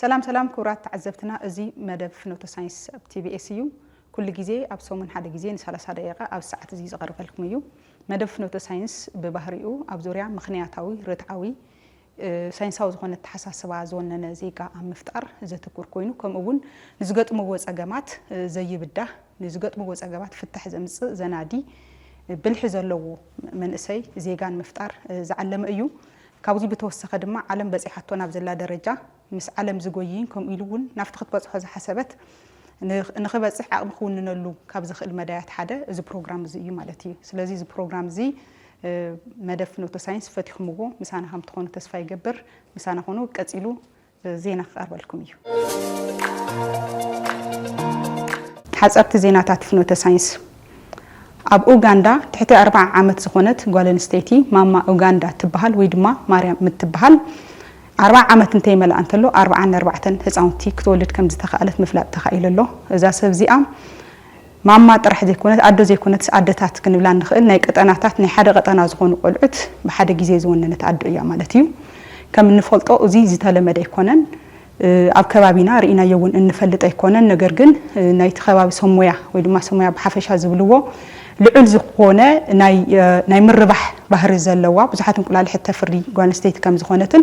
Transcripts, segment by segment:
سلام كورات تعزبتنا ازي مدب فنوت ساينس تي في اس يو كل جزء ابسو من حدا جزء نسالة دقيقة او ساعة زي صغر لكم يو مدب فنوت ساينس ببهريو ابزوريا مخنياتاوي رتعوي ساينساو زخونه تحساسبا زوننا زيغا مفتار زتكور كوينو كمون نزغطمو وصغمات زي بدا نزغطمو وصغمات فتح زمص زنادي بلح زلو منسي زيغان مفتار زعلم ايو كابوزي بتوسخه دما عالم بصيحاتو ناب زلا درجه مس عالم زغويين كم يلون نافتخت بصحه حسبت نخبصح عقم خوننلو كاب زخل مدايات حدا از بروجرام زي مالتي سلازي از بروجرام زي مدف نوت ساينس فتخمو مسانا هم تكونوا تسفا يجبر مسانا هونو قصيلو زينه قرب لكم يو حصبت زيناتات فنوت ساينس اب اوغندا تحت 4 عامت زخونت غولن ستيتي ماما اوغندا تبحال ويدما مريم متبحال 4 عامت انتي ملا انتلو 44 هصاونتي كتولد كم زتخالت مفلاط تخايللو اذا سبزيام ماما طرح زيكونت ادو زيكونت ادتات كنبلا نخيل ناي قطناتات ناي حدا قطنا زخون قلعت بحدا غزي زوننت ادو يا مالتيو كم نفلطو ازي زتلمد يكونن اب كبابينا رينا يون انفلط يكونن ነገር ግን ናይቲ ከባቢ ሰሞያ ወይ ድማ ሰሞያ በሐፈሻ ዝብልዎ ልዑል ዝኮነ ናይ ምርባህ ባህሪ ዘለዋ ብዙሓት እንቁላል ሕተ ፍሪ ጓንስቴት ከም ዝኮነትን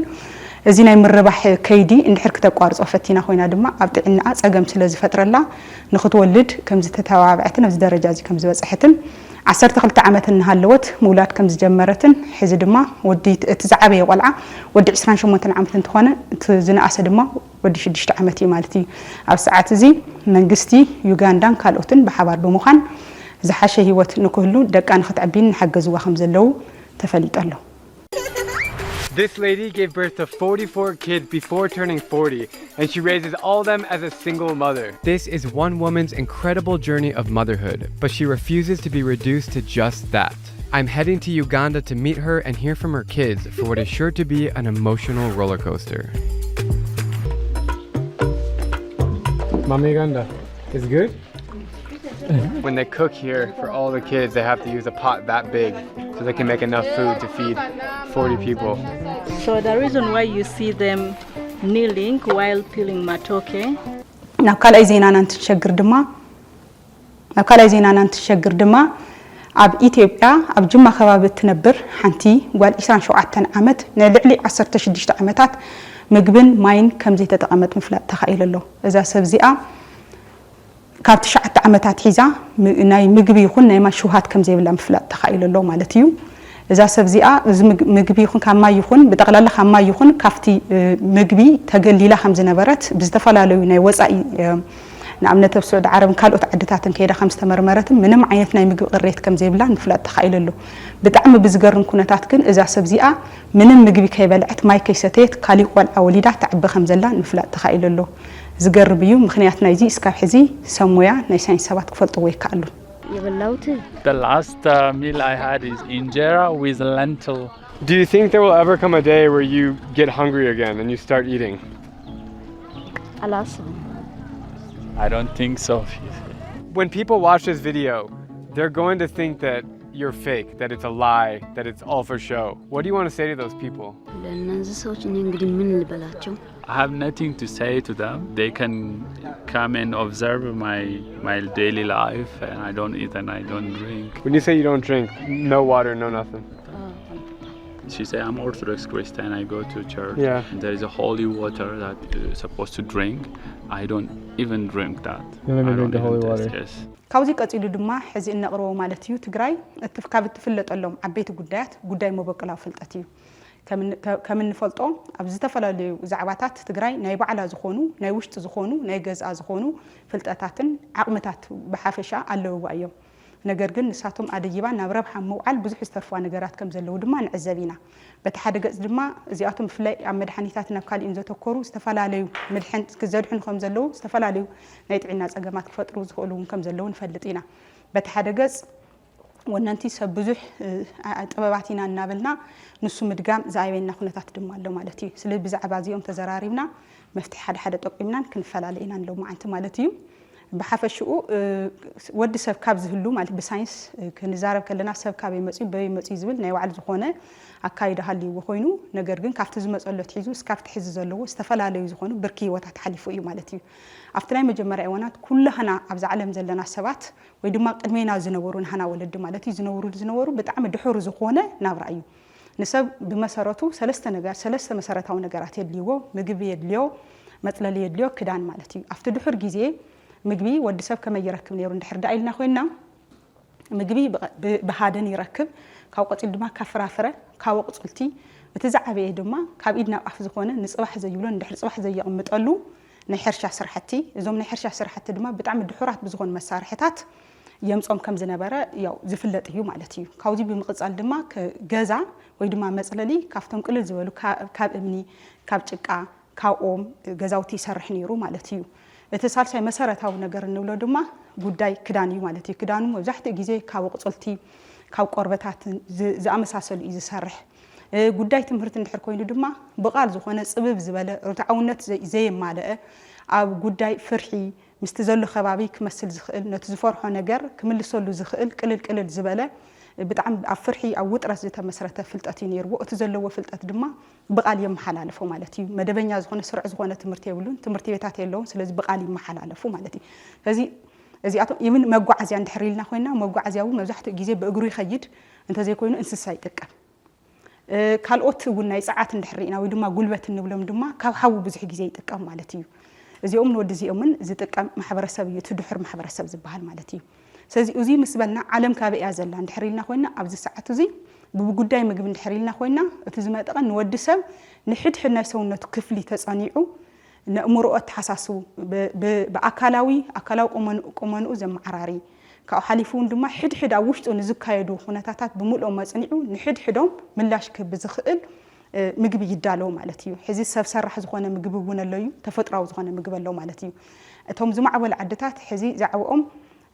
እዚ ናይ ምርባህ ከይዲ እንድሕር ከተቋርጾ ፈቲና ኮይና ድማ ኣብ ጥዕና ጸገም ስለ ዝፈጥረላ ንኽትወልድ ከም ዝተተዋብዐትን ኣብዚ ደረጃ እዚ ከም ዝበጽሐትን 12 ዓመት እንሃለወት ሙላት ከም ዝጀመረትን ሕዚ ድማ ወዲ እትዛዕበየ ቆልዓ ወዲ 28 ዓመት እንትኾነ ዝነኣሰ ድማ ወዲ 6 ዓመት ማለት እዩ ኣብ ሰዓት እዚ መንግስቲ ዩጋንዳን ካልኦትን በሓባር በመዃን ዝሓሸ ህይወት ንክህሉ ደቃ ንኽትዕቢን ሓገዝዋ ከም ዘለው ተፈሊጠሎ This lady gave birth to 44 kids before turning 40, and she raises all of them as a single mother. This is one woman's incredible journey of motherhood, but she refuses to be reduced to just that. I'm heading to Uganda to meet her and hear from her kids for what is sure to be an emotional roller coaster. Mama Uganda, is it good? When they cook here for all the kids, they have to use a pot that big so they can make enough food to feed 40 people. So the reason why you see them kneeling while peeling matoke. Now kala izina nan tshagir dima ab Ethiopia ab juma khababet tnabir hanti gwal 27 ዓመት ንልዕሊ 16 ዓመታት ምግብን ማይን ከምዚ ተጠቀመት ምፍላጥ ተኻኢለሎ እዛ ሰብዚኣ ካብ 9 ዓመታት ሒዛ ናይ ምግቢ ይኹን ናይ ማሽውሃት ከምዚ ይብላ ምፍላጥ ተኻኢለሎ ማለት እዩ እዛ ሰብዚኣ ምግቢ ይኹን ካማ ይኹን በጠቅላላ ካማ ይኹን ካፍቲ ምግቢ ተገሊላ ከም ዝነበረት ብዝተፈላለዩ ናይ ወፃኢ ንኣብነት ተብስዑድ ዓረብ ካልኦት ዓድታትን ከይዳ ከም ዝተመርመረት ምንም ዓይነት ናይ ምግቢ ቅሬት ከም ዘይብላ ምፍላጥ ተኻኢለሎ ብጣዕሚ ብዝገርም ኩነታት ግን እዛ ሰብዚኣ ምንም ምግቢ ከይበልዐት ማይ ከይሰተየት ካሊእ ቆልዓ ወሊዳ ተዕቢ ከም ዘላ ምፍላጥ ተኻኢለሎ ዝገርብ እዩ ምክንያት ናይዚ እስካብ ሕዚ ሰሞያ ናይ ሳይንስ ሰባት ክፈልጥዎ ይከኣሉ The last meal I had is injera with lentil. Do you think there will ever come a day where you get hungry again and you start eating? Alas. I don't think so. When people watch this video, they're going to think that you're fake, that it's a lie, that it's all for show. What do you want to say to those people? I have nothing to say to them. They can come and observe my daily life, and I don't eat and I don't drink. When you say you don't drink, no water, no nothing. She said, I'm Orthodox Christian, I go to church. Yeah. And there is a holy water that you're supposed to drink. I don't even drink that. You don't even drink the holy water? Yes. ካብዚ ቀፂሉ ድማ ሕዚ እንቕርቦ ማለት እዩ ትግራይ እትፍካብ ትፍለጠሎም ዓበይቲ ጉዳያት ጉዳይ መበቀላው ፍልጠት እዩ ከም እንፈልጦ ኣብ ዝተፈላልዩ ዛዕባታት ትግራይ ናይ ባዕላ ዝኾኑ ናይ ውሽጢ ዝኾኑ ናይ ገዝኣ ዝኾኑ ፍልጠታትን ዓቕምታት በሓፈሻ ኣለውዋ እዮም ነገር ግን ንሳቶም ኣደይባ ናብ ረብሓ መውዓል ብዙሕ ዝተርፋ ነገራት ከም ዘለው ድማ ንዕዘብ ኢና በቲ ሓደ ገጽ ድማ እዚኣቶም ፍላይ ኣብ መድሓኒታት ናብ ካልእን ዘተኮሩ ዝተፈላልዩ መድሓኒት ክዘድሑን ከም ዘለው ዝተፈላልዩ ናይ ጥዕና ጸገማት ክፈጥሩ ዝኽእሉ ከም ዘለው ንፈልጥ ኢና በቲ ሓደ ገጽ ወነንቲ ሰብ ብዙሕ ጥበባት ኢና እናበልና ንሱ ምድጋም ዛይበና ኩነታት ድማ ኣሎ ማለት እዩ ስለዚ ብዛዕባ እዚኦም ተዘራሪብና መፍትሒ ሓደ ሓደ ጠቂምናን ክንፈላለ ኢና ንለው ማዓንቲ ማለት እዩ بحفشو ود سب كاب زهلو مالت بساينس كنزارب كلنا سب كاب يمصي زبل ناي وعد زخونه አካይደ ሃሊ ወኾይኑ ነገር ግን ካፍተ ዝመጸለት ሒዙ እስካፍተ ሒዝ ዘለዎ ዝተፈላልዩ ዝኾኑ ብርኪ ወታት ሓሊፉ እዩ ማለት እዩ ኣብቲ ናይ መጀመርያ እዋናት ኩላህና ኣብዚ ዓለም ዘለና ሰባት ወይ ድማ ቅድሜና ዝነበሩ ንሃና ወለድ ማለት እዩ ዝነበሩ ብጣዕሚ ድሑር ዝኾነ ናብራ እዩ ንሰብ ብመሰረቱ ሰለስተ መሰረታዊ ነገራት የድልይዎ ምግቢ የድልዮ መጽለሊ የድልዮ ክዳን ማለት እዩ ኣብቲ ድሑር ግዜ ምግቢ ወዲ ሰብ ከመይ ይረክብ ነይሩ እንድሕር ዳኢልና ኮይና ምግቢ በሃደን ይረክብ ካብ ቆጽል ድማ ካፍራፍረ ካብ ቆጽልቲ በተዛዓበየ ድማ ካብ ኢድና ኣፍ ዝኾነ ንጽባሕ ዘይብሎ እንድሕር ጽባሕ ዘይቕምጠሉ ናይ ሕርሻ ስራሕቲ እዞም ናይ ሕርሻ ስራሕቲ ድማ ብጣዕሚ ድሑራት ብዝኾኑ መሳርሕታት የምጾም ከም ዝነበረ ያው ዝፍለጥ እዩ ማለት እዩ ካብዚ ብምቕጻል ድማ ገዛ ወይ ድማ መጽለሊ ካብቶም ቅልል ዝበሉ ካብ እምኒ ካብ ጭቃ ካብ ኦም ገዛውቲ ይሰርሕ ነይሩ ማለት እዩ እቲ ሳልሳይ መሰረታዊ ነገር እንብሎ ድማ ጉዳይ ክዳን እዩ ማለት እዩ ክዳኑ መብዛሕትኡ ግዜ ካብ ቆጽልቲ ካብ ቆርበታት ዝኣመሳሰሉ እዩ ዝሰርሕ ጉዳይ ትምህርቲ እንድሕር ኮይኑ ድማ ብቓል ዝኾነ ጽብብ ዝበለ ርትዓውነት ዘይማለአ ኣብ ጉዳይ ፍርሒ ምስቲ ዘሎ ከባቢ ክመስል ዝኽእል ነቲ ዝፈርሖ ነገር ክምልሰሉ ዝኽእል ቅልል ዝበለ ብጣዕሚ ኣብ ፍርሒ ኣብ ውጥረት ዝተመስረተ ፍልጠት እዩ ነይርዎ እቲ ዘለዎ ፍልጠት ድማ ብቓል ይመሓላለፉ ማለት እዩ መደበኛ ዝኾነ ስርዕ ዝኾነ ትምህርቲ የብሉን ትምህርቲ ቤታት የለውን ስለዚ ብቓል ይመሓላለፉ ማለት እዩ ስለዚ እዚኣቶም ይምን መጓዓዝያ እንድሕሪልና ኮይና መጓዓዝያው መብዛሕትኡ ግዜ ብእግሩ ይኸይድ እንተዘይ ኮይኑ እንስሳ ይጥቀም ካልኦት እውን ናይ ፀዓት እንድሕሪና ወይ ድማ ጉልበት እንብሎም ድማ ካብ ሓው ብዙሕ ግዜ ይጥቀም ማለት እዩ እዚኦም ንወዲ እዚኦምን ዝጥቀም ማሕበረሰብ እዩ ትድሕር ማሕበረሰብ ዝበሃል ማለት እዩ ስለዚ እዚ ምስበልና ዓለም ካበያ ዘላ እንድሕሪልና ኮይና ኣብዚ ሰዓት እዚ ብጉዳይ ምግቢ እንድሕሪልና ኮይና እቲ ዝመጠቀ ንወዲ ሰብ ንሕድሕድ ናይ ሰውነቱ ክፍሊ ተጸኒዑ نأمره أتحسسه بأكلاوي قمنو زمعراري كأحلفون دما حد أوشت ونزكايدو خناتات بملء ما صنعوا نحد حدهم من لاشك بزخئل مجبي يدالو مالتيو حزي سرح زخونه مجبي ونليو تفتراو زخونه مجبي لو مالتيو اتهم زمع ولا عدتات حزي زعوهم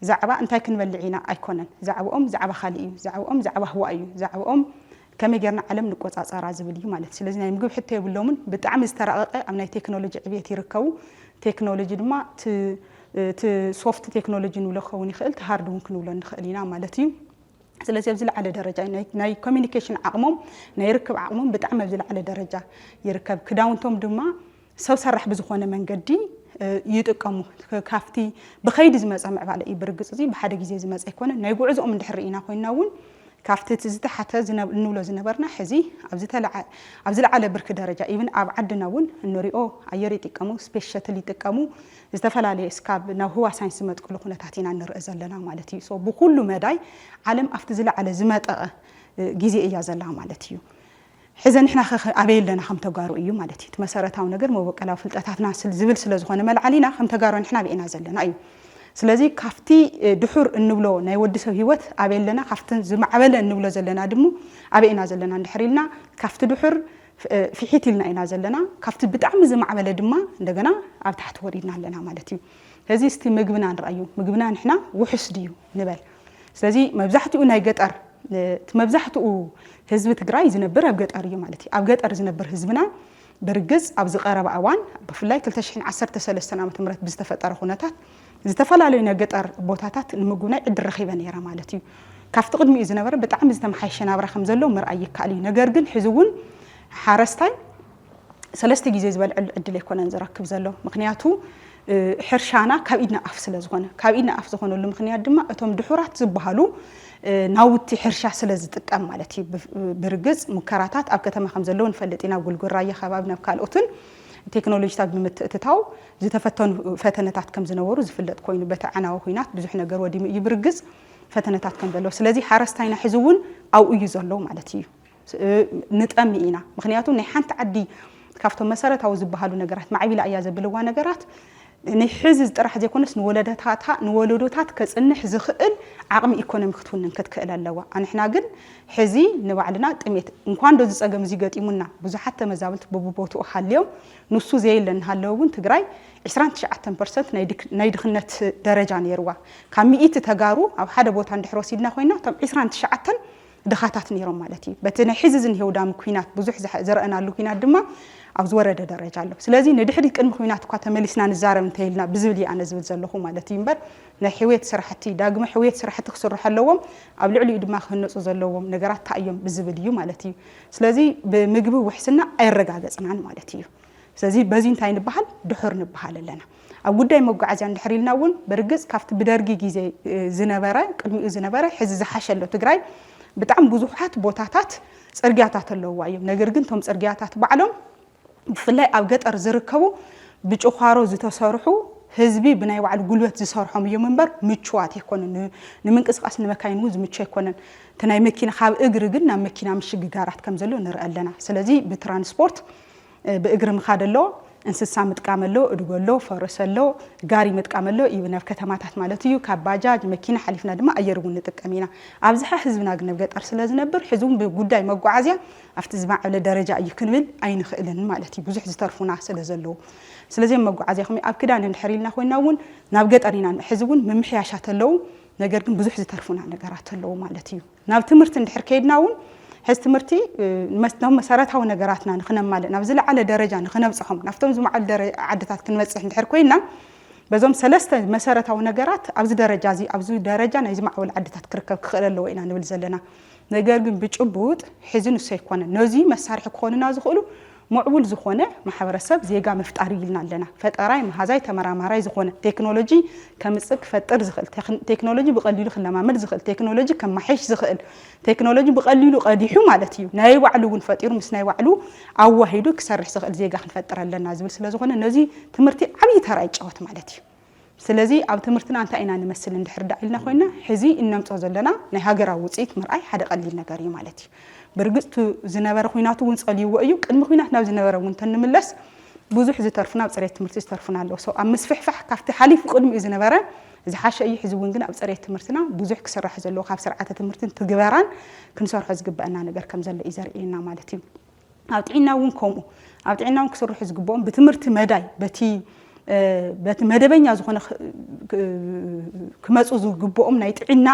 زعبا انت كنبلعينا ايكونن زعوهم زعبا خالي زعوهم زعبا هوايو زعوهم كما جرنا علم نقصاصرا زبلي ማለት ስለዚህ ናይ ምግብ ሕተ ይብሎምን በጣም ዝተራቀቀ ኣብ ናይ ቴክኖሎጂ ዕብየት ይርከቡ ቴክኖሎጂ ድማ ት ሶፍት ቴክኖሎጂ ንብሎ ኸውን ይኽእል ሃርድ ውን ክንብሎ ንኽእልና ማለት እዩ ስለዚህ ኣብ ዝለዓለ ደረጃ ናይ ኮሚኒኬሽን ዓቕሞም ናይ ርክብ ዓቕሞም በጣም ኣብ ዝለዓለ ደረጃ ይርከብ ክዳውንቶም ድማ ሰብ ሰራሕ ብዝኾነ መንገዲ ይጥቀሙ ካፍቲ ብኸይድ ዝመጽ ምዕባለ ይብርግጽ እዚ ብሓደ ግዜ ዝመጽ ይኮነ ናይ ጉዕዞኦም እንድሕርኢና ኮይናውን كافتت زتحت زنب نولو زنبرنا حزي أبزل برك درجة even أب عدنا ون النوريو عيري تكمو سبيشتلي تكمو زتفعل عليه إسكاب إنه هو ساينس ما تقوله كنا تحتين عن الرئيس لنا مالتي so بكل مداي علم أفتزل على زمات جزء يازلها مالتيو حزن إحنا عبيل لنا خم تجارو إيو مالتي تمسرتها ونقر مو بقلا فلتأتنا زبل سلزخنا مل علينا خم تجارو إحنا بقينا زلنا أيو ስለዚህ ካፍቲ ድሑር እንብሎ ናይ ወዲ ሰብ ህይወት አበለና ካፍተን ዝማዕበለ እንብሎ ዘለና ድሙ አበይና ዘለና እንድሕሪልና ካፍቲ ድሑር ፊሒትልና ኢና ዘለና ካፍቲ ብጣዕሚ ዝማዕበለ ድማ እንደገና ኣብ ታሕቲ ወሪድና ኣለና ማለት እዩ ስለዚህ እስቲ ምግብና ንራዩ ምግብና ንሕና ውሕስ ድዩ ንበል ስለዚህ መብዛሕትኡ ናይ ገጠር መብዛሕትኡ ህዝቢ ትግራይ ዝነብር ኣብ ገጠር እዩ ማለት እዩ ኣብ ገጠር ዝነብር ህዝብና برجز أبز قرب أوان بفلاي 2013 عام تمرت بستفتر خوناتات زتفلالو نجتر بوتاتات المجونة عد الرخيبة نيرا مالتي كافت قدمي إذا نبر بتعمل زتم حيشنا برا خمزلو مرأي كالي نجرجن حزون حارستاي سلست جيزيز بالعدل يكون نزركب زلو مقنياتو حرشانا كابيدنا أفسل زغنا كابيدنا أفسل زغنا اللي مقنيات دم أتوم دحورات زبهالو ناوتي حرشة سلز تقام مالتي برجز مكراتات أب كتما خمزلون فلتينا والجراية خبابنا بكالوتن تكنولوجيا تاب متتاو زي تفتن فتنات كم زنورو زفلت كوين بتاعنا وخينات بزحنا جرو دي يبرجز فتنات كم زلو سلزي حرستينا حزون أو يزلو مالتي نتأمينا مخنياتو نحنت عدي كافتو مسارات أو زبهالو نجارات معي لا أياز بلوا نجارات نحزز طرح زي كونس نولدتها كصنح زخئل عقم ايكونوميك تكون كتكئل اللوا انا احنا ግን حزي نبعلنا ጥሜት እንኳን ዶዝ ጸገም ዝገጢሙና ብዙሓት ተመዛብልት በቦቦቱ ሓልዮም ንሱ ዘይለን ሃለውን ትግራይ 29% ናይ ድኽነት ደረጃ ነይርዋ ካብ 100 ተጋሩ ኣብ ሓደ ቦታ እንድሕሮ ሲድና ኮይና ቶም 29 ድኻታት ነይሮም ማለት እዩ በቲ ናይ ሕዚ ዝንሄው ዳም ኩናት ብዙሕ ዘርአናሉ ኩናት ድማ ኣብ ዝወረደ ደረጃ ኣሎ ስለዚ ንድሕሪ ቅድሚ ኩናት እኳ ተመሊስና ንዛረብ እንተይልና ብዝብል ኣነ ዝብል ዘለኹ ማለት እዩ እምበር ናይ ሕውየት ስራሕቲ ዳግመ ሕውየት ስራሕቲ ክስርሑ ኣለዎም ኣብ ልዕሊኡ ድማ ክህነፁ ዘለዎም ነገራት ታእዮም ብዝብል እዩ ማለት እዩ ስለዚ ብምግቢ ውሕስና ኣይረጋገፅናን ማለት እዩ ስለዚ በዚ እንታይ ንበሃል ድሑር ንበሃል ኣለና ኣብ ጉዳይ መጓዓዝያ እንድሕር ኢልና እውን በርግጽ ካብቲ ብደርጊ ግዜ ዝነበረ ቅድሚኡ ዝነበረ ሕዚ ዝሓሸሎ ትግራይ ብጣዕሚ ብዙሓት ቦታታት ፅርግያታት ኣለውዋ እዮም ነገር ግን ቶም ፅርግያታት ባዕሎም ብፍላይ ኣብ ገጠር ዝርከቡ ብጭዃሮ ዝተሰርሑ ህዝቢ ብናይ ባዕሉ ጉልበት ዝሰርሖም እዮም እምበር ምቹዋት ኣይኮኑን ንምንቅስቃስ ንመካይን እውን ዝምቹ ኣይኮነን እቲ ናይ መኪና ካብ እግሪ ግን ናብ መኪና ምሽግጋራት ከም ዘሎ ንርኢ ኣለና ስለዚ ብትራንስፖርት ብእግሪ ምኻድ ኣሎ እንስሳ ምጥቃመሎ እድጎሎ ፈረሰሎ ጋሪ ምጥቃመሎ ይብና ከተማታት ማለት እዩ ካብ ባጃጅ መኪና ሓሊፍና ድማ ኣየር እውን ንጥቀሚና ኣብዝሓ ህዝብና ግን ገጠር ስለ ዝነብር ሕዙም ብጉዳይ መጓዓዝያ ኣብቲ ዝማዕበለ ደረጃ እዩ ክንብል ኣይንኽእልን ማለት እዩ ብዙሕ ዝተርፉና ስለ ዘለዎ ስለዚ መጓዓዝያ ከም ኣብ ክዳን እንድሕሪልና ኮይና እውን ናብ ገጠር ኢና ሕዚ እውን ምምሕያሻት ኣለዉ ነገር ግን ብዙሕ ዝተርፉና ነገራት ኣለዉ ማለት እዩ ናብ ትምህርቲ እንድሕር ከይድና እውን ሕዚ ትምህርቲ መስኖም መሰረታዊ ነገራትና ንኽነማልእ ናብ ዝለዓለ ደረጃ ንኽነብፅሖም ናፍቶም ዝማዕበሉ ዓድታት ክንበፅሕ እንድሕር ኮይና በዞም ሰለስተ መሰረታዊ ነገራት ኣብዚ ደረጃ እዚ ኣብዚ ደረጃ ናይ ዝማዕበሉ ዓድታት ክርከብ ክኽእል ኣለዎ ኢና ንብል ዘለና ነገር ግን ብጭቡጥ ሕዚ ንሱ ኣይኮነን ነዚ መሳርሒ ክኾኑና ዝኽእሉ معول زخونة محبرسب زيجا مفتاري لنا لنا فتراي مهزاي تمرامراي زخونة تكنولوجي كمسك فتر زخل تكنولوجي بقليلو خلا معمل زخل تكنولوجي كم محيش زخل تكنولوجي بقليلو قديحو مالتيو ناي وعلو فتير مس ناي وعلو أو وحيدو كسرح زخل زيجا خنفتر لنا زبل سلا زخونة نزي تمرتي عبي تراي جوات مالتيو سلازي أو تمرتنا أنت أين نمثل ندحر دايلنا خوينا حزي إنهم توزلنا نهاجر وصيت مرأي حدا قليل نجاري مالتي برجعت زنبر خويناتو ونسألي وأيو كل خويناتنا زنبر ونتن ملص بوزح زي طرفنا بصريت تمرتي طرفنا له سو أم مسفح كافت حليف قدم زنبره إذا حاش أي حزوين جنا بصريت تمرتنا بوزح كسر حزلو خاف سرعة تمرتين تجبران كنصار حزق بأننا نجار كم زل إزار إينا مالتي أبتعينا ونكمو أبتعينا ونكسر حزق بوم بتمرت مداي بتي مدبኛ ዝኾነ ክመጹ ዝግብኦም ናይ ጥዕና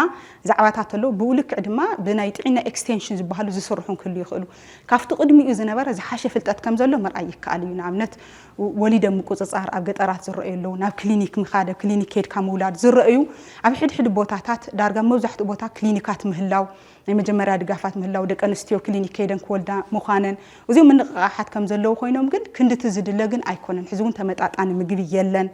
ዛዕባታት ኣሎ ብውልክ ድማ ብናይ ጥዕና ኤክስቴንሽን ዝበሃሉ ዝሰርሑን ክሉ ይኽእሉ ካፍቲ ቅድሚኡ ዝነበረ ዝሓሸ ፍልጠት ከም ዘሎ መርኣይ ይከኣል እዩ ንኣብነት ወሊደ ምቁፅጻር ኣብ ገጠራት ዝረአዩ ናብ ክሊኒክ ምኻደ ክሊኒክ ከድካ ምውላድ ዝረአዩ ኣብ ሕድሕድ ቦታታት ዳርጋ መብዛሕትኡ ቦታ ክሊኒካት ምህላው ናይ መጀመርያ ድጋፋት ምህላው ደቂ ኣንስትዮ ክሊኒክ ከይደን ክወልዳ ምዃነን እዚኦም ምንቕቓሓት ከም ዘለዉ ኮይኖም ግን ክንድቲ ዝድለ ግን ኣይኮነን ሕዚ እውን ተመጣጣኒ ምግቢ የለን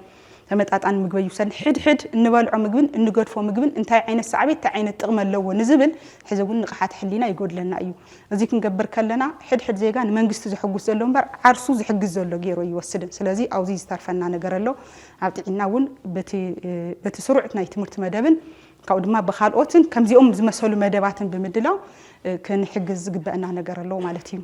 ተመጣጣኒ ምግቢ ይውሰድ ሕድሕድ እንበልዖ ምግብን እንገድፎ ምግብን እንታይ ዓይነት ሳዕቤት እንታይ ዓይነት ጥቕሚ ኣለዎ ንዝብል ሕዚ እውን ንቕሓት ሕሊና ይጎድለና እዩ እዚ ክንገብር ከለና ሕድሕድ ዜጋ ንመንግስቲ ዝሕግዝ ዘሎ እምበር ዓርሱ ዝሕግዝ ዘሎ ገይሩ ይወስድን ስለዚ ኣብዚ ዝተርፈና ነገር ኣሎ ኣብ ጥዕና እውን በቲ ስሩዕ ናይ ትምህርቲ መደብን ካው ድማ በኻልኦትን ከምዚኦም ዝመሰሉ መደባትን ብምድላው ክንሕግዝ ዝግበአና ነገር ኣሎ ማለት እዩ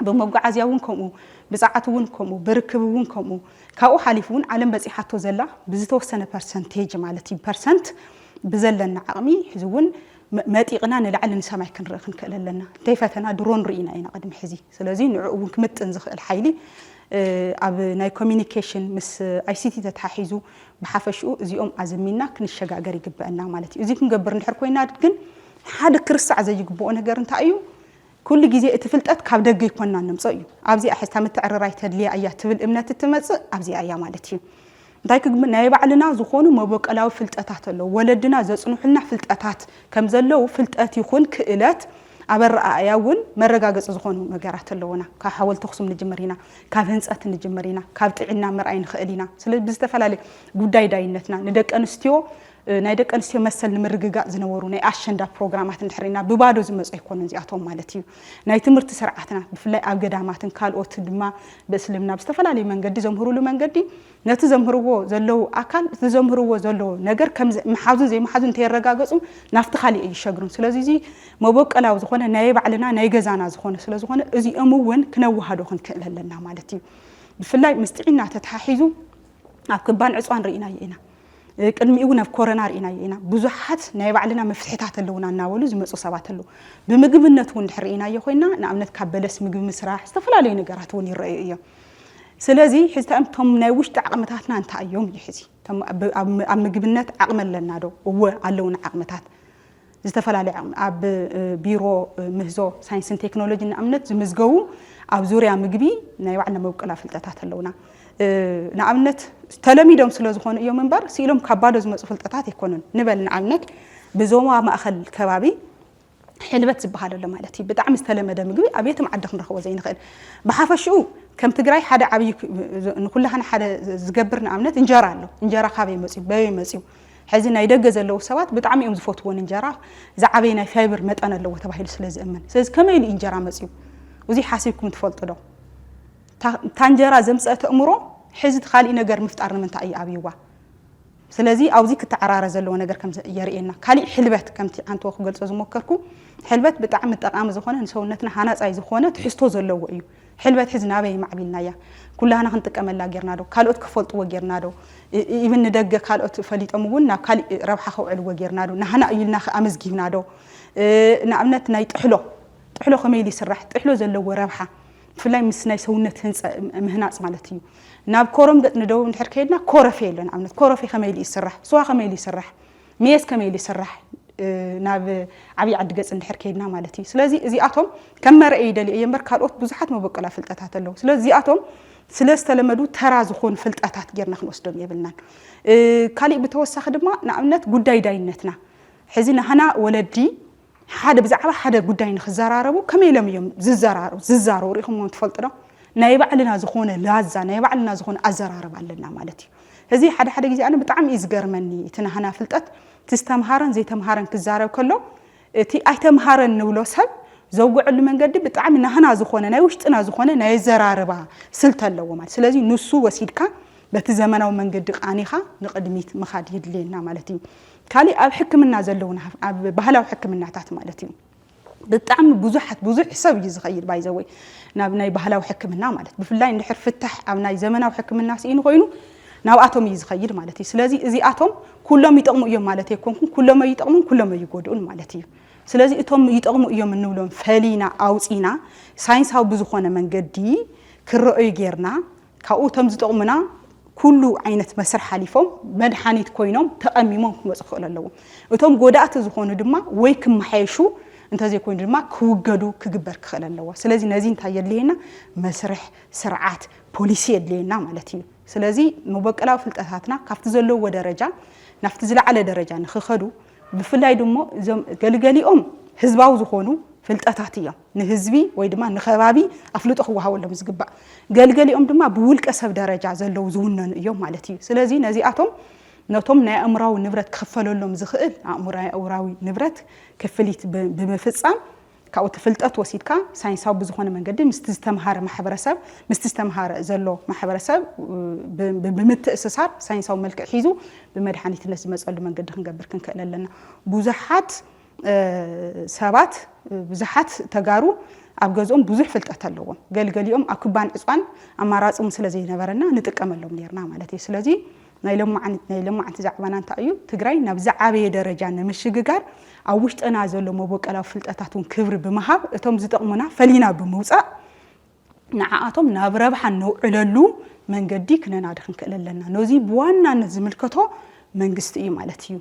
بموقعزيا ونكمو بساعات ونكمو بركب ونكمو كأو حليفون علم بزيحاتو زلا بزتوسنة برسنتيج مالتي برسنت بزلنا عقمي حزون ما تيقنا نلعل نسمع كنرخن كللنا تيفتنا درون رئينا أنا قدم حزي سلازين نعوون كمت انزخ الحيلي أب ناي كوميونيكيشن مس ICT تتحيزو بحفشو زيوم عزمينا كنشجع جري جبنا مالتي زيكم جبر نحركوينا لكن هذا كرس عزيز جبونا جرن تأيو كل جزء تفلتت كاب دقي يكوننا نمصيو أبزي أحس تمت عررايت هدلي أيات تفل إمنات التمس أبزي أيام مالتي دايك من يبعلنا زخونه ما بق ألاو فلتأتات له ولدنا زصنو حنا فلتأتات كم زلوا فلتأت يكون كإلات عبر أياون مرة جاز زخونه مجرات اللونا كحاول تخصم نجمرينا كافنسات نجمرينا كابتعنا مرأين خالينا سلبي بستفعل عليه جوداي داينتنا ندك أنستيو نايدك أنسي مثل مرجع زنورو ناي أشندا برنامجات نحرينا ببعض زمز يكون زي أتوم مالتيو ناي تمرت سرعتنا بفلا أقدامات كال أوت دما بسلمنا بستفعل عليه من قدي زمهرو له من قدي نتزمهرو زلوا أكل تزمهرو زلوا نجر كم محاذن زي محاذن تيرجع جزء نفتخلي أي شجرون سلازي ما بق ألا وزخونه نايب علينا ناي جزانا زخونه سلازخونه زي أمون كنوه هذا خن كلا لنا مالتيو بفلا مستعينا تتحيزو أكبان عصان رئينا ينا قدمي يقولنا في كورونا رأينا بزحات نايب علينا مفتحات اللونا ناولو زمصو سبات اللو بمجبنة ونحرينا يخوينا نعمل كابلس مجب مسرح استفلا عليه نجارات وني الرأيية سلازي حزت أمتهم ناوش تعقمتاتنا أنت أيوم يحزي تم مجبنة عقمل لنا دو هو علونا عقمتات ዝተፈላልዩ ኣብ ቢሮ ምህዞ ሳይንስን ቴክኖሎጂን ንኣብነት ዝምዝገቡ ኣብ ዙርያ ምግቢ ናይ ባዕልና መብቆላ ፍልጠታት ኣለውና ንኣብነት ተለሚዶም ስለ ዝኾኑ እዮም እምበር ሲኢሎም ካብ ባዶ ዝመጹ ፍልጠታት ኣይኮኑን ንበል ንኣብነት ብዞማ ማእኸል ከባቢ ሕልበት ዝበሃል ኣሎ ማለት እዩ ብጣዕሚ ዝተለመደ ምግቢ ኣብ የትም ዓዲ ክንረኽቦ ዘይንኽእል ብሓፈሽኡ ከም ትግራይ ሓደ ዓብይ ንኩላህና ሓደ ዝገብር ንኣብነት እንጀራ ኣሎ እንጀራ ካበይ መጽዩ በይ መጽዩ ሕዚ ናይ ደገ ዘለዉ ሰባት ብጣዕሚ እዮም ዝፈትዎን እንጀራ ዝዓበይ ናይ ፋይበር መጠን ኣለዎ ተባሂሉ ስለ ዝእመን ስለዚ ከመይ ኢሉ እንጀራ መጽዩ እዚ ሓሲብኩም ትፈልጡ ዶ ታንጀራ ዘምፀተ እምሮ ሕዚ ካሊ ነገር ምፍጣር ንምንታይ እዩ ኣብይዋ ስለዚ ኣብዚ ክትዓራረ ዘለዎ ነገር ከም የርእየና ካሊ ሕልበት ከምቲ አንተ ክገልጾ ዝሞከርኩ ሕልበት ብጣዕሚ ጠቃሚ ዝኾነ ንሰውነትና ሃናጻይ ዝኾነ ትሕዝቶ ዘለዎ እዩ ሕልበት ሕዚ ናበይ ማዕቢልናያ ኩላህና ክንጥቀመላ ጌርና ዶ ካልኦት ክፈልጥዎ ጌርና ዶ ኢብን ደገ ካልኦት ፈሊጦም እውን ናብ ካሊ ረብሓ ክውዕልዎ ጌርና ዶ ናህና እዩልና ኣመዝጊብና ዶ ንኣብነት ናይ ጥሕሎ ከመይ ይስራሕ ጥሕሎ ዘለዎ ረብሓ ፍላይ ምስ ናይ ሰውነት ህንጻ ምህናጽ ማለት እዩ ናብ ኮረም ገጥ ንደው እንድሕር ከይድና ኮረፌ ኣሎ ንኣብነት ኮረፌ ከመይ ይስራሕ ስዋ ከመይ ይስራሕ ሜስ ከመይ ይስራሕ ናብ ዓብይ ዓዲ ገጽ እንድሕር ከይድና ማለት እዩ ስለዚ እዚኣቶም ከም መርአይ ይደሊ እየምበር ካልኦት ብዙሓት መበቀላ ፍልጠታት ኣለዉ ስለዚ እዚኣቶም ስለስተለመዱ ተራ ዝኾኑ ፍልጠታት ጌርና ክንወስዶም የብልናን ካሊእ ብተወሳኺ ድማ ንኣብነት ጉዳይ ዳይነትና ሕዚ ንሓና ወለዲ ሓደ ብዛዕባ ሓደ ጉዳይ ንኽዘራረቡ ከመይ ኢሎም እዮም ዝዛረቡ ሪኢኹም ትፈልጡ ዶ ናይ ባዕልና ዝኾነ ላዛ ናይ ባዕልና ዝኾነ ኣዘራረብ ኣለና ማለት እዩ እዚ ሓደ ግዜ ኣነ ብጣዕሚ እዩ ዝገርመኒ እቲ ንሓና ፍልጠት ትስተምሃረን ዘይተምሃረን ክዛረብ ከሎ እቲ ኣይተምሃረን ንብሎ ሰብ ዘውዕሉ መንገዲ ብጣዕሚ ናህና ዝኾነ ናይ ውሽጥና ዝኾነ ናይ ዘራረባ ስልት ኣለዎ ማለት ስለዚ ንሱ ወሲድካ በቲ ዘመናዊ መንገዲ ቃኒኻ ንቅድሚት መኻድ ይድልየና ማለት እዩ ካሊ ኣብ ሕክምና ዘለውና ኣብ ባህላዊ ሕክምናታት ማለት እዩ ብጣዕሚ ብዙሕ ሰብ እዩ ዝኸይድ ባይዘወይ ናብ ናይ ባህላዊ ሕክምና ማለት ብፍላይ እንድሕር ፍታሕ ኣብ ናይ ዘመናዊ ሕክምና ሲኢኑ ኮይኑ ናብኣቶም እዩ ዝኸይድ ማለት እዩ ስለዚ እዚኣቶም ኩሎም ይጠቕሙ እዮም ማለት ኣይኮንኩን ኩሎም ይጠቕሙን ኩሎም ይጎድኡን ማለት እዩ ስለዚ እቶም ይጠቕሙ እዮም እንብሎም ፈሊና ኣውፂና ሳይንሳዊ ብዝኾነ መንገዲ ክረአዩ ጌርና ካብኡ እቶም ዝጠቕሙና ኩሉ ዓይነት መስርሕ ሓሊፎም መድሓኒት ኮይኖም ተቐሚሞም ክመፁ ክኽእል ኣለዎ እቶም ጎዳእቲ ዝኾኑ ድማ ወይ ክመሓየሹ እንተዘይኮይኑ ድማ ክውገዱ ክግበር ክኽእል ኣለዎ ስለዚ ነዚ እንታይ የድልየና መስርሕ ስርዓት ፖሊሲ የድልየና ማለት እዩ ስለዚ መበቀላዊ ፍልጠታትና ካብቲ ዘለዎ ደረጃ ናፍቲ ዝለዓለ ደረጃ ንኽኸዱ ብፍላይ ድማ እዞም ገልገሊኦም ህዝባዊ ዝኾኑ ፍልጠታት እዮም ንህዝቢ ወይ ድማ ንኸባቢ ኣፍልጦ ክወሃበሎም ዝግባእ ገልገሊኦም ድማ ብውልቀ ሰብ ደረጃ ዘለው ዝውነኑ እዮም ማለት እዩ ስለዚ ነዚኣቶም ነቶም ናይ ኣእምራዊ ንብረት ክኽፈለሎም ዝኽእል ኣእምራዊ ንብረት ክፍሊት ብምፍጻም ካብኡ ፍልጠት ወሲድካ ሳይንሳዊ ብዝኾነ መንገዲ ምስቲ ዝተምሃረ ማሕበረሰብ ምስቲ ዝተምሃረ ዘሎ ማሕበረሰብ ብምትእስሳር ሳይንሳዊ መልክዕ ሒዙ ብመድሓኒትነት ዝመፀሉ መንገዲ ክንገብር ክንክእል ኣለና ብዙሓት ሰባት ብዙሓት ተጋሩ ኣብ ገዝኦም ብዙሕ ፍልጠት ኣለዎም ገልገሊኦም ኣብ ክባን ዕፅዋን ኣማራፅም ስለ ዘይነበረና ንጥቀመሎም ነርና ማለት እዩ ስለዚ ናይ ለማዓንቲ ዛዕባና እንታይ እዩ ትግራይ ናብ ዝዓበየ ደረጃ ንምሽግጋር ኣብ ውሽጥና ዘሎ መበቀላዊ ፍልጠታቱን ክብሪ ብምሃብ እቶም ዝጠቕሙና ፈሊና ብምውፃእ ንዓኣቶም ናብ ረብሓ ነውዕለሉ መንገዲ ክነናድር ክንክእል ኣለና ነዚ ብዋናነት ዝምልከቶ መንግስቲ እዩ ማለት እዩ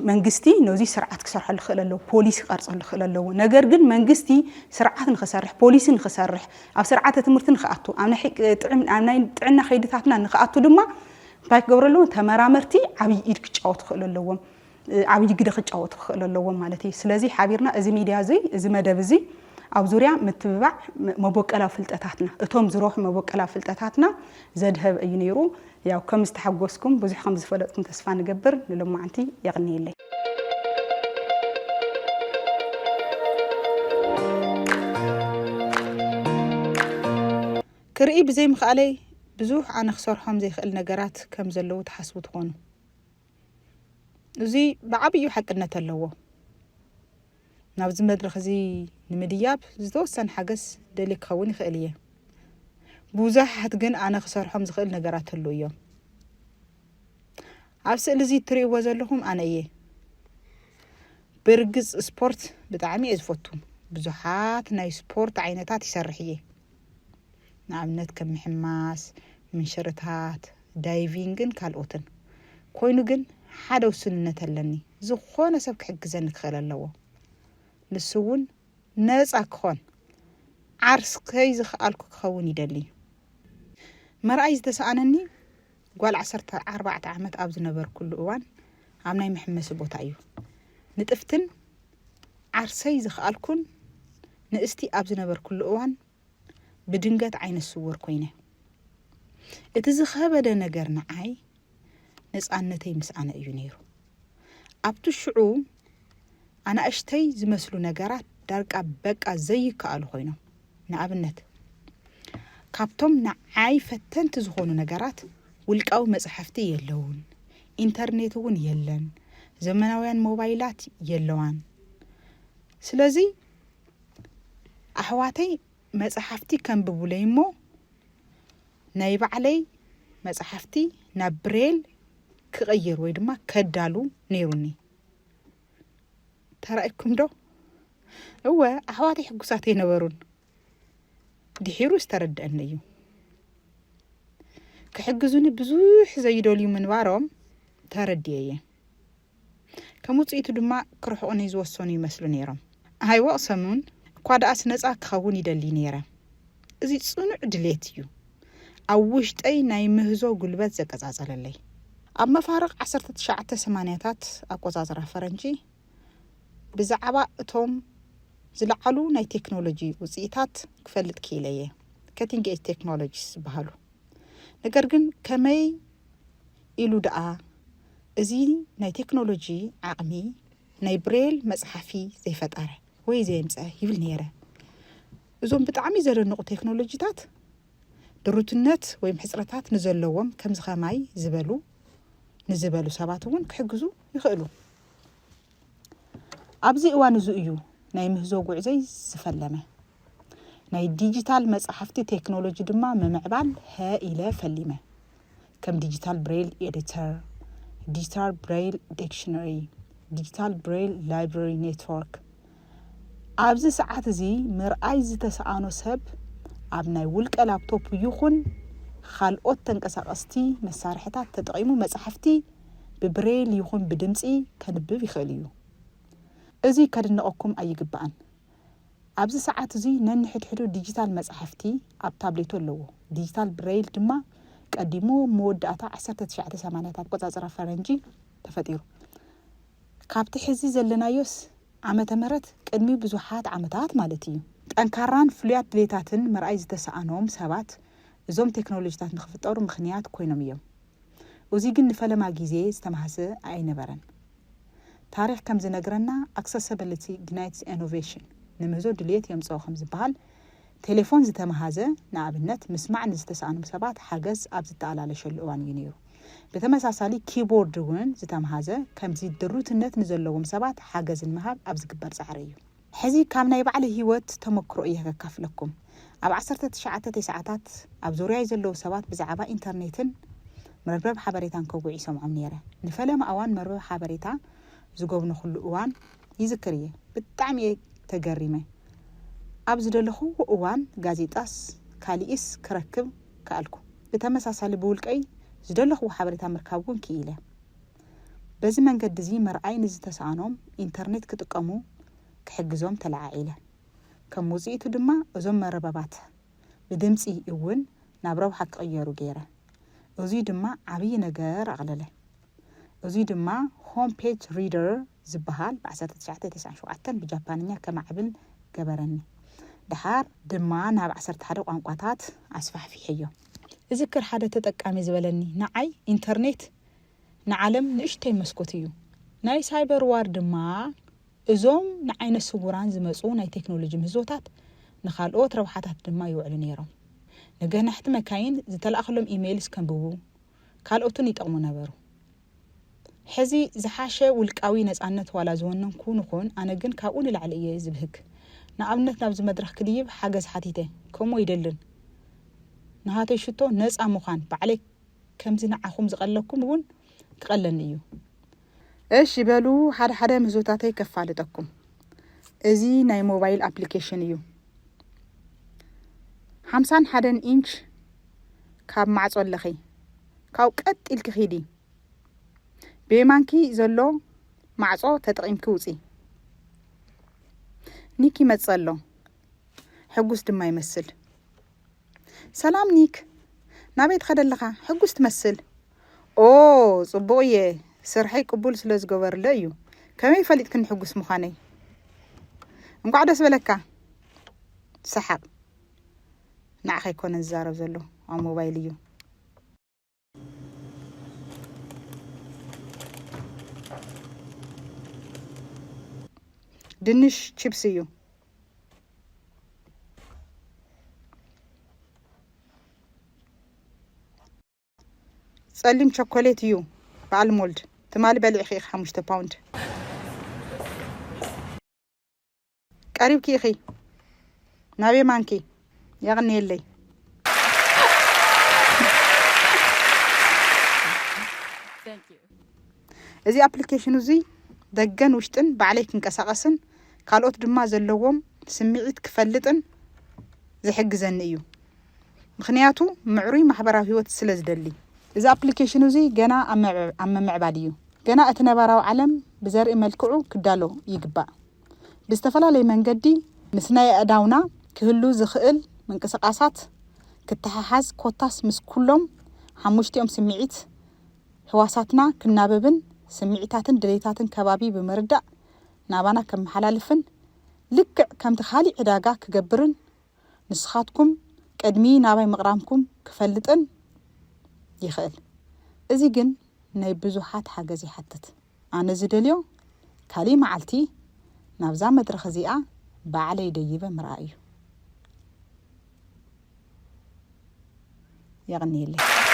መንግስቲ ነዚ ስርዓት ክሰርሐሉ ክኽእል ኣለዎ ፖሊሲ ክቐርፀሉ ክኽእል ኣለዎ ነገር ግን መንግስቲ ስርዓት ንኽሰርሕ ፖሊሲ ንኽሰርሕ ኣብ ስርዓተ ትምህርቲ ንኽኣቱ ኣብ ናይ ጥዕና ከይድታትና ንኽኣቱ ድማ እንታይ ክገብሩ ኣለዎም ተመራመርቲ ዓብይ ኢድ ክጫወቱ ክኽእል ኣለዎም ዓብይ ግደ ክጫወቱ ክኽእል ኣለዎም ማለት እዩ ስለዚ ሓቢርና እዚ ሚድያ እዚ እዚ መደብ እዚ ኣብ ዙርያ ምትብባዕ መበቀላዊ ፍልጠታትና እቶም ዝረኽቡ መበቀላዊ ፍልጠታትና ዘድህብ እዩ ነይሩ ያው ከም ዝተሓጎስኩም ብዙሕ ከም ዝፈለጥኩም ተስፋ ንገብር ንሎማዓንቲ የቕኒየለይ ክርኢ ብዘይ ምኽኣለይ ብዙሕ ኣነ ክሰርሖም ዘይኽእል ነገራት ከም ዘለዉ ተሓስቡ ትኾኑ እዚ ብዓብዩ ሓቅነት ኣለዎ ናብዚ መድረኽ እዚ ንምድያብ ዝተወሰነ ሓገዝ ደልየ ክኸውን ይኽእል እየ ብዙሓት ግን ኣነ ክሰርሖም ዝኽእል ነገራት ኣለዉ እዮም ኣብ ስእሊ እዚ ትሪእዎ ዘለኹም ኣነ እየ ብርግፅ ስፖርት ብጣዕሚ እየ ዝፈቱ ብዙሓት ናይ ስፖርት ዓይነታት ይሰርሕ እየ ንኣብነት ከም ምሕማስ ምንሽርታት ዳይቪንግን ካልኦትን ኮይኑ ግን ሓደ ውስንነት ኣለኒ ዝኾነ ሰብ ክሕግዘኒ ክኽእል ኣለዎ ንሱውን ነፃ ክኾን ዓርስ ከይ ዝኽኣልኩ ክኸውን ይደሊ መርኣይ ዝተሰኣነኒ ጓል 14 ዓመት ኣብ ዝነበርኩሉ እዋን ኣብ ናይ መሕመሲ ቦታ እዩ ንጥፍትን ዓርሰይ ዝኽኣልኩን ንእስቲ ኣብ ዝነበርኩሉ እዋን ብድንገት ዓይነ ስውር ኮይነ እቲ ዝኸበደ ነገር ንዓይ ነፃነተይ ምስኣነ እዩ ነይሩ ኣብቲ ሽዑ ኣናእሽተይ ዝመስሉ ነገራት ዳርቃ በቃ ዘይከኣሉ ኮይኖም ንኣብነት ካብቶም ንዓይ ፈተንቲ ዝኾኑ ነገራት ውልቃዊ መጽሕፍቲ የለውን ኢንተርኔት እውን የለን ዘመናውያን ሞባይላት የለዋን ስለዚ ኣሕዋተይ መጽሕፍቲ ከንብቡለይ እሞ ናይ ባዕለይ መጽሕፍቲ ናብ ብሬል ክቕይር ወይ ድማ ከዳሉ ነይሩኒ ተራእኩም ዶ እወ ኣሕዋተይ ሕጉሳት ይነበሩን ድሒሩ ዝተረድአኒ እዩ ክሕግዙኒ ብዙሕ ዘይደልዩ ምንባሮም ተረድየየ ከም ውፅኢቱ ድማ ክርሕቑኒ ዝወሰኑ ይመስሉ ነይሮም ኣይወቕሰሙን እኳ ደኣስ ነፃ ክኸውን ይደሊ ነይረ እዚ ጽኑዕ ድሌት እዩ ኣብ ውሽጠይ ናይ ምህዞ ጉልበት ዘቀጻጸለለይ ኣብ መፋርቕ 1980ታት ኣቆጻጽራ ፈረንጂ ብዛዕባ እቶም ዝለዓሉ ናይ ቴክኖሎጂ ውፅኢታት ክፈልጥ ክኢለየ ከቲንግ ኤጅ ቴክኖሎጂስ ዝበሃሉ ነገር ግን ከመይ ኢሉ ደኣ እዚ ናይ ቴክኖሎጂ ዓቕሚ ናይ ብሬል መጽሓፊ ዘይፈጠረ ወይ ዘየምፀ ይብል ነይረ እዞም ብጣዕሚ ዘደንቑ ቴክኖሎጂታት ድሩትነት ወይ ሕፅረታት ንዘለዎም ከም ዝኸማይ ንዝበሉ ሰባት እውን ክሕግዙ ይኽእሉ ኣብዚ እዋን እዚ እዩ ናይ ምህዞ ጉዕዘይ ዝፈለመ ናይ ዲጂታል መጽሕፍቲ ቴክኖሎጂ ድማ መምዕባል ኢለ ፈሊመ ከም ዲጂታል ብሬል ኤዲተር ዲጂታል ብሬል ዲክሽነሪ ዲጂታል ብሬል ላይብረሪ ኔትወርክ ኣብዚ ሰዓት እዚ ምርኣይ ዝተሰኣኖ ሰብ ኣብ ናይ ውልቀ ላፕቶፕ ይኹን ካልኦት ተንቀሳቐስቲ መሳርሕታት ተጠቒሙ መጽሕፍቲ ብብሬል ይኹን ብድምፂ ከንብብ ይኽእል እዩ እዚ ከድንቐኩም ኣይግባእን ኣብዚ ሰዓት እዚ ነንሕድሕዱ ዲጂታል መጽሕፍቲ ኣብ ታብሌቱ ኣለዎ ዲጂታል ብሬል ድማ ቀዲሙ መወዳእታ 1980ታት ቆጻጽራ ፈረንጂ ተፈጢሩ ካብቲ ሕዚ ዘለናዮስ ዓመተ ምህረት ቅድሚ ብዙሓት ዓመታት ማለት እዩ ጠንካራን ፍሉያት ድሌታትን መርኣይ ዝተሰኣኖም ሰባት እዞም ቴክኖሎጂታት ንኽፍጠሩ ምኽንያት ኮይኖም እዮም እዚ ግን ንፈለማ ግዜ ዝተማሃሰ ኣይነበረን ታሪክ ከም ዝነግረና accessibility ignites innovation ንምህዞ ድሌት የምጽኦ ከም ዝበሃል ቴሌፎን ዝተማሃዘ ንኣብነት ምስማዕ ንዝተሰኣኖም ሰባት ሓገዝ ኣብ ዝተኣላለሸሉ እዋን እዩ ነይሩ ብተመሳሳሊ ኪቦርድ እውን ዝተማሃዘ ከምዚ ድሩትነት ንዘለዎም ሰባት ሓገዝ ንምሃብ ኣብ ዝግበር ጻዕሪ እዩ ሕዚ ካብ ናይ ባዕሊ ህይወት ተመክሮ እየ ከካፍለኩም ኣብ 1990ታት ኣብ ዙርያይ ዘለዉ ሰባት ብዛዕባ ኢንተርኔትን መርበብ ሓበሬታን ከጉዕ ይሰምዖም ነይረ ንፈለማ እዋን መርበብ ሓበሬታ ዝገብኑ ኩሉ እዋን ይዝክር እየ ብጣዕሚ ተገሪመ ኣብ ዝደለኹ እዋን ጋዜጣስ ካሊእስ ክረክብ ከኣልኩ ብተመሳሳሊ ብውልቀይ ዝደለኹ ሓበሬታ ምርካብ እውን ክኢለ በዚ መንገዲ እዚ መርኣይ ንዝተሰኣኖም ኢንተርኔት ክጥቀሙ ክሕግዞም ተለዓዒለ ከም ውፅኢቱ ድማ እዞም መረበባት ብድምፂ እውን ናብ ረብሓ ክቕየሩ ገይረ እዚ ድማ ዓብይ ነገር ኣቕለለ እዚ ድማ ሆም ፔጅ ሪደር ዝበሃል ብ1997 ብጃፓንኛ ከማዕብል ገበረኒ ድሓር ድማ ናብ 11 ቋንቋታት ኣስፋሕፊሕዮ እዝክር ሓደ ተጠቃሚ ዝበለኒ ንዓይ ኢንተርኔት ንዓለም ንእሽተይ መስኮት እዩ ናይ ሳይበር ዋር ድማ እዞም ንዓይነ ስውራን ዝመፁ ናይ ቴክኖሎጂ ምህዞታት ንኻልኦት ረብሓታት ድማ ይውዕሉ ነይሮም ንገናሕቲ መካይን ዝተላእኸሎም ኢሜይልስ ከንብቡ ካልኦትን ይጠቕሙ ነበሩ ሕዚ ዝሓሸ ውልቃዊ ነፃነት ዋላ ዝወነንኩ ንኹን ኣነ ግን ካብኡ ንላዕሊ እየ ዝብህግ ንኣብነት ናብዚ መድረኽ ክድይብ ሓገዝ ሓቲተ ከምኡ ይደልን ንሃተይ ሽቶ ነፃ ምዃን ባዕለይ ከምዚ ንዓኹም ዝቐለኩም እውን ክቐለኒ እዩ እሺ በሉ ሓደ ምህዞታተይ ከፋልጠኩም እዚ ናይ ሞባይል ኣፕሊኬሽን እዩ 51 ኢንች ካብ ማዕጾ ኣለኸይ ካብ ቀጢል ክኺዲ ብየማንኪ ዘሎ معصو تطقيمك وصي نيكي متصلو حقوس دما يمثل سلام نيك نابيت خدلخا حقوس تمثل او صبويه سرحي قبول سلاز جبر لايو كما يفلت كن حقوس مخاني نقعد اسبلكا سحب نعخي كون الزارب زلو على موبايليو دنش تشيبسيو صليم شوكولات يو بالمولد تمالي بلعخي 5 باوند قريب كيخي نابي مانكي يغني لي እዚ አፕሊኬሽን እዚ ደገን ውሽጥን ባዕለይ ክንቀሳቀስን ካልኦት ድማ ዘለዎም ስምዒት ክፈልጥን ዝሕግዘኒ እዩ ምክንያቱ ምዕሩይ ማሕበራዊ ህይወት ስለ ዝደሊ እዚ አፕሊኬሽን እዚ ገና ኣብ ምዕባል እዩ ገና እቲ ነባራዊ ዓለም ብዘርኢ መልክዑ ክዳሎ ይግባእ ብዝተፈላለየ መንገዲ ምስ ናይ ኣዳውና ክህሉ ዝኽእል ምንቅስቃሳት ክትሓሓዝ ኮታስ ምስ ኩሎም ሓሙሽቲኦም ስምዒት ህዋሳትና ክናበብን سمعتاتن دليتاتن كبابي بمردع نابانا كم حلالفن لك كم تخالي عداقا كجبرن نسخاتكم كأدمي نابي مقرامكم كفلتن يخيل إذا جن نيبزوحات حاجة زي حتت أنا زدليو كالي معلتي نابزا مدرخزيئة بعلي ديبة مرأيو يغني لي